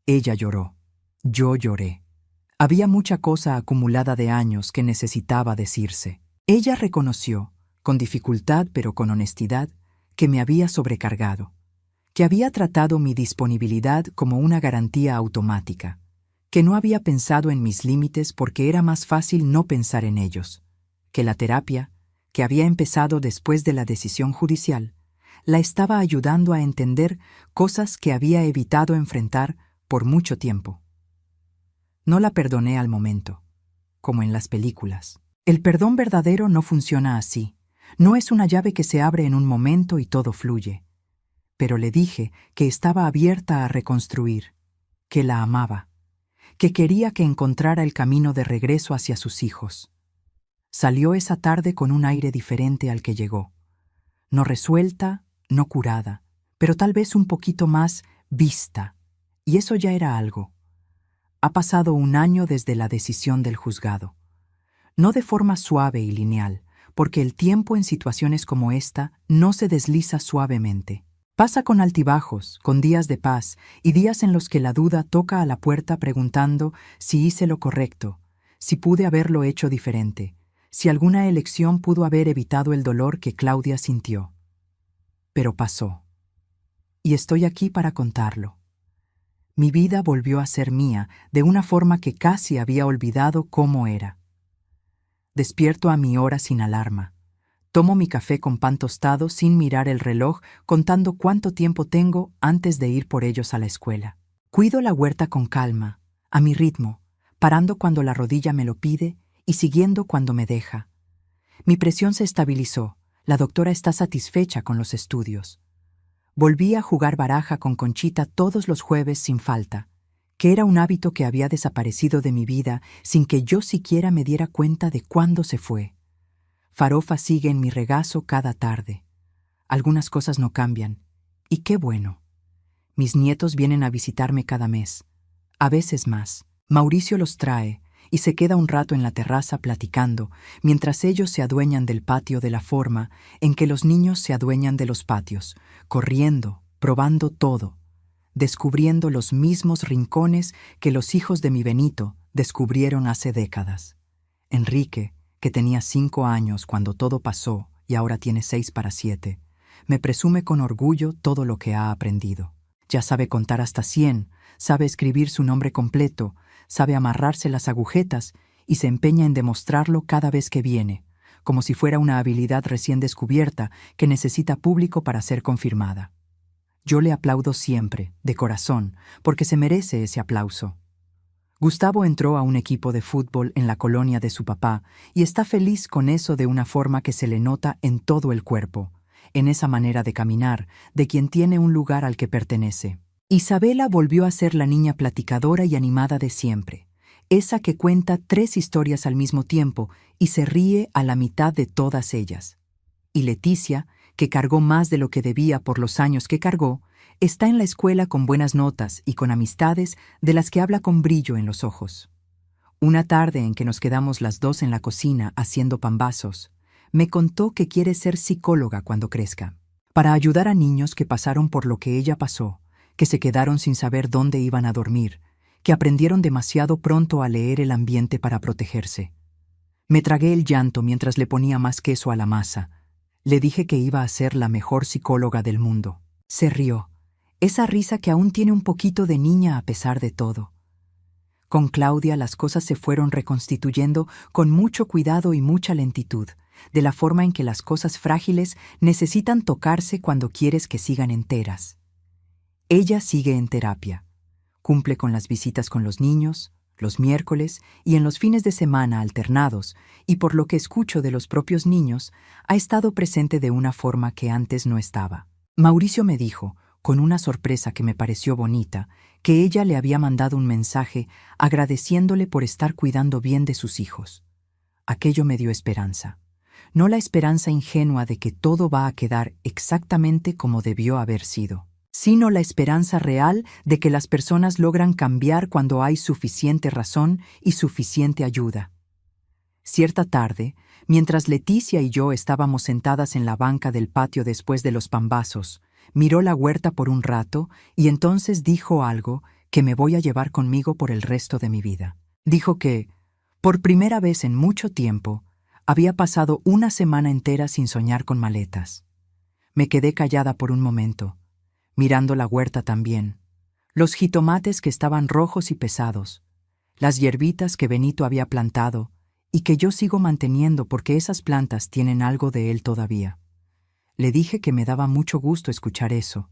Ella lloró. Yo lloré. Había mucha cosa acumulada de años que necesitaba decirse. Ella reconoció, con dificultad pero con honestidad, que me había sobrecargado, que había tratado mi disponibilidad como una garantía automática, que no había pensado en mis límites porque era más fácil no pensar en ellos, que la terapia, que había empezado después de la decisión judicial, la estaba ayudando a entender cosas que había evitado enfrentar por mucho tiempo. No la perdoné al momento, como en las películas. El perdón verdadero no funciona así. No es una llave que se abre en un momento y todo fluye. Pero le dije que estaba abierta a reconstruir, que la amaba, que quería que encontrara el camino de regreso hacia sus hijos. Salió esa tarde con un aire diferente al que llegó. No resuelta, no curada, pero tal vez un poquito más vista. Y eso ya era algo. Ha pasado 1 año desde la decisión del juzgado. No de forma suave y lineal, porque el tiempo en situaciones como esta no se desliza suavemente. Pasa con altibajos, con días de paz y días en los que la duda toca a la puerta preguntando si hice lo correcto, si pude haberlo hecho diferente, si alguna elección pudo haber evitado el dolor que Claudia sintió. Pero pasó. Y estoy aquí para contarlo. Mi vida volvió a ser mía de una forma que casi había olvidado cómo era. Despierto a mi hora sin alarma. Tomo mi café con pan tostado sin mirar el reloj, contando cuánto tiempo tengo antes de ir por ellos a la escuela. Cuido la huerta con calma, a mi ritmo, parando cuando la rodilla me lo pide y siguiendo cuando me deja. Mi presión se estabilizó. La doctora está satisfecha con los estudios. Volví a jugar baraja con Conchita todos los jueves sin falta, que era un hábito que había desaparecido de mi vida sin que yo siquiera me diera cuenta de cuándo se fue. Farofa sigue en mi regazo cada tarde. Algunas cosas no cambian, y qué bueno. Mis nietos vienen a visitarme cada mes, a veces más. Mauricio los trae y se queda un rato en la terraza platicando, mientras ellos se adueñan del patio de la forma en que los niños se adueñan de los patios, corriendo, probando todo, descubriendo los mismos rincones que los hijos de mi Benito descubrieron hace décadas. Enrique, que tenía 5 años cuando todo pasó y ahora tiene 6 para 7, me presume con orgullo todo lo que ha aprendido. Ya sabe contar hasta 100, sabe escribir su nombre completo, sabe amarrarse las agujetas y se empeña en demostrarlo cada vez que viene, como si fuera una habilidad recién descubierta que necesita público para ser confirmada. Yo le aplaudo siempre, de corazón, porque se merece ese aplauso. Gustavo entró a un equipo de fútbol en la colonia de su papá y está feliz con eso de una forma que se le nota en todo el cuerpo, en esa manera de caminar, de quien tiene un lugar al que pertenece. Isabela volvió a ser la niña platicadora y animada de siempre, esa que cuenta 3 historias al mismo tiempo y se ríe a la mitad de todas ellas. Y Leticia, que cargó más de lo que debía por los años que cargó, está en la escuela con buenas notas y con amistades de las que habla con brillo en los ojos. Una tarde en que nos quedamos las 2 en la cocina haciendo pambazos, me contó que quiere ser psicóloga cuando crezca, para ayudar a niños que pasaron por lo que ella pasó, que se quedaron sin saber dónde iban a dormir, que aprendieron demasiado pronto a leer el ambiente para protegerse. Me tragué el llanto mientras le ponía más queso a la masa. Le dije que iba a ser la mejor psicóloga del mundo. Se rió, esa risa que aún tiene un poquito de niña a pesar de todo. Con Claudia las cosas se fueron reconstituyendo con mucho cuidado y mucha lentitud, de la forma en que las cosas frágiles necesitan tocarse cuando quieres que sigan enteras. Ella sigue en terapia. Cumple con las visitas con los niños, los miércoles y en los fines de semana alternados, y por lo que escucho de los propios niños, ha estado presente de una forma que antes no estaba. Mauricio me dijo, con una sorpresa que me pareció bonita, que ella le había mandado un mensaje agradeciéndole por estar cuidando bien de sus hijos. Aquello me dio esperanza. No la esperanza ingenua de que todo va a quedar exactamente como debió haber sido, sino la esperanza real de que las personas logran cambiar cuando hay suficiente razón y suficiente ayuda. Cierta tarde, mientras Leticia y yo estábamos sentadas en la banca del patio después de los pambazos, miró la huerta por un rato y entonces dijo algo que me voy a llevar conmigo por el resto de mi vida. Dijo que, por primera vez en mucho tiempo, había pasado una semana entera sin soñar con maletas. Me quedé callada por un momento, mirando la huerta también, los jitomates que estaban rojos y pesados, las hierbitas que Benito había plantado y que yo sigo manteniendo porque esas plantas tienen algo de él todavía. Le dije que me daba mucho gusto escuchar eso.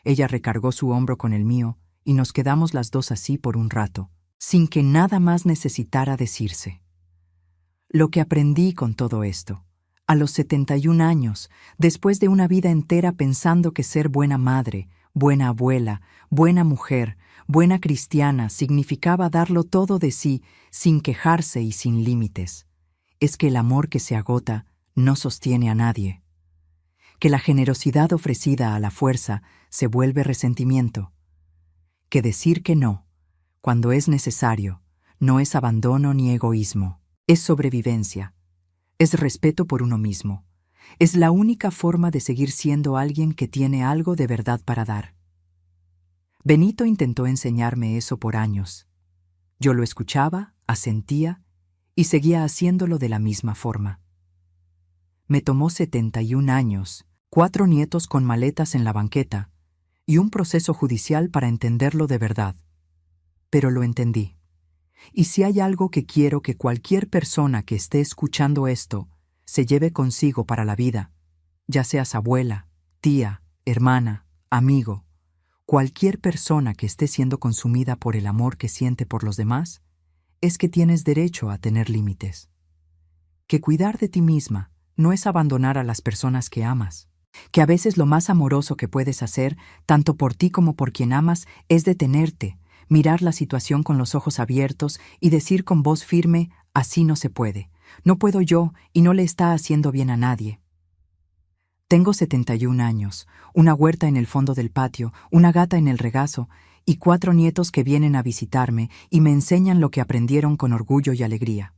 Ella recargó su hombro con el mío y nos quedamos las dos así por un rato, sin que nada más necesitara decirse. Lo que aprendí con todo esto, a los 71 años, después de una vida entera pensando que ser buena madre, buena abuela, buena mujer, buena cristiana significaba darlo todo de sí sin quejarse y sin límites, es que el amor que se agota no sostiene a nadie, que la generosidad ofrecida a la fuerza se vuelve resentimiento, que decir que no, cuando es necesario, no es abandono ni egoísmo, es sobrevivencia, es respeto por uno mismo, es la única forma de seguir siendo alguien que tiene algo de verdad para dar. Benito intentó enseñarme eso por años. Yo lo escuchaba, asentía y seguía haciéndolo de la misma forma. Me tomó 71 años, 4 nietos con maletas en la banqueta y un proceso judicial para entenderlo de verdad. Pero lo entendí. Y si hay algo que quiero que cualquier persona que esté escuchando esto se lleve consigo para la vida, ya seas abuela, tía, hermana, amigo, cualquier persona que esté siendo consumida por el amor que siente por los demás, es que tienes derecho a tener límites. Que cuidar de ti misma no es abandonar a las personas que amas. Que a veces lo más amoroso que puedes hacer, tanto por ti como por quien amas, es detenerte, mirar la situación con los ojos abiertos y decir con voz firme, así no se puede. No puedo yo y no le está haciendo bien a nadie. Tengo 71 años, una huerta en el fondo del patio, una gata en el regazo y 4 nietos que vienen a visitarme y me enseñan lo que aprendieron con orgullo y alegría.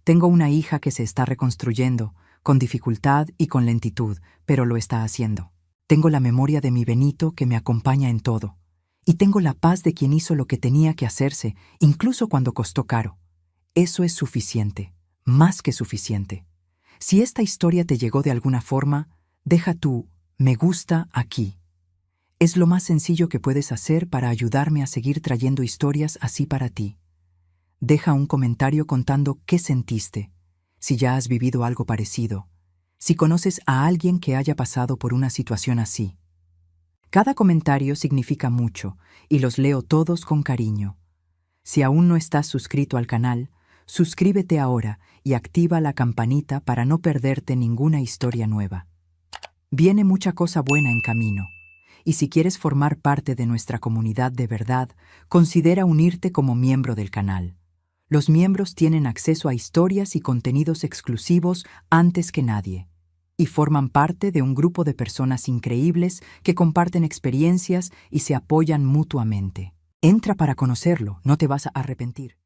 Tengo una hija que se está reconstruyendo, con dificultad y con lentitud, pero lo está haciendo. Tengo la memoria de mi Benito que me acompaña en todo. Y tengo la paz de quien hizo lo que tenía que hacerse, incluso cuando costó caro. Eso es suficiente, más que suficiente. Si esta historia te llegó de alguna forma, deja tu me gusta aquí. Es lo más sencillo que puedes hacer para ayudarme a seguir trayendo historias así para ti. Deja un comentario contando qué sentiste, si ya has vivido algo parecido, si conoces a alguien que haya pasado por una situación así. Cada comentario significa mucho y los leo todos con cariño. Si aún no estás suscrito al canal, suscríbete ahora y activa la campanita para no perderte ninguna historia nueva. Viene mucha cosa buena en camino, y si quieres formar parte de nuestra comunidad de verdad, considera unirte como miembro del canal. Los miembros tienen acceso a historias y contenidos exclusivos antes que nadie, y forman parte de un grupo de personas increíbles que comparten experiencias y se apoyan mutuamente. Entra para conocerlo, no te vas a arrepentir.